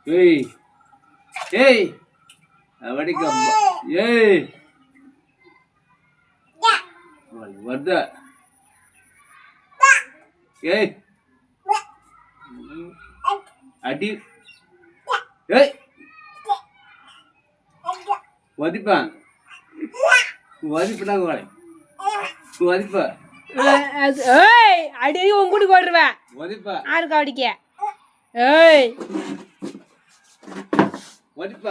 ஏய் ஏய் அவடிக்க ஏய் வர்த ஏய் அடி ஏய் வதிப்பான் வதிப்படா கோலை வதிப்ப ஏய் அடி உன் கூடி போடுறேன் வதிப்ப ஆறுக்கு அடிக்க ஏய் வதிப்ப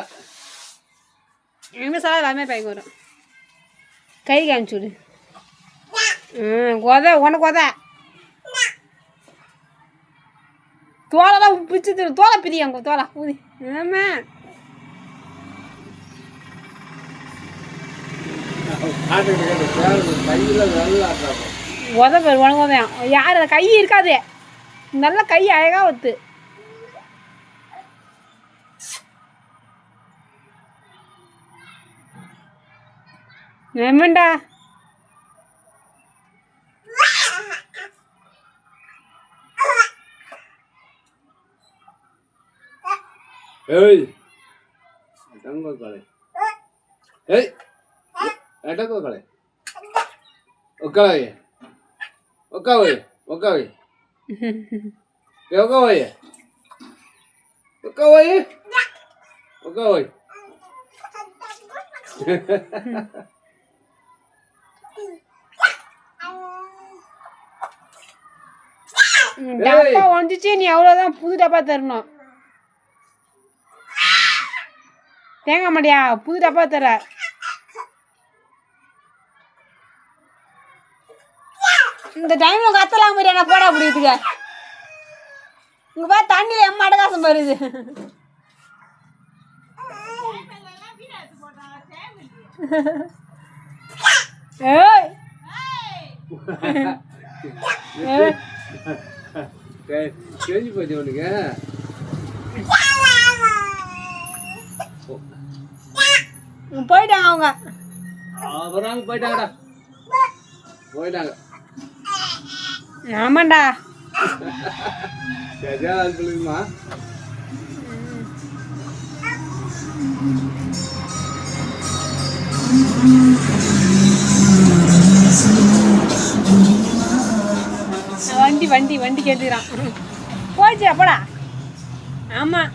எங்க சார் எல்லாமே பையன் வரும் கை காமிச்சு விடு கொத உனக்கு கொத தோலெல்லாம் பிச்சு தோலை பிரியாங்க தோலை ஊதி ஆமா உத பேர் உனக்கு உதயம் யார் கை இருக்காது நல்ல கை அழகா ஒத்து ஏமாண்டா ஏய் தங்கோ காலே ஏய் எட்டகோ காலே ஒக்காவே ஒக்காவே ஒக்காவே ஒக்காவே ஒக்காவே ஒக்காவே டப்பா உடஞ்சிச்சு நீ அவ்வளோதான் புது டப்பா தரணும் தேங்காய் மாட்டியா புது டப்பா தர இந்த டைம்ல கத்தலாம் முடியா நான் போடா முடியுதுங்க இங்க பா தண்ணியில எம்மா அடகாசம் வருது ஏய் கேள்வி போச்சு உனக்கு போயிட்டாங்க அவங்க வராங்க போயிட்டாங்கடா போயிட்டாங்க ஆமாண்டா சரியா சொல்லுமா வண்டி வண்டி வண்டி கேட்டுக்கிறான் போச்சு அப்படா ஆமாம்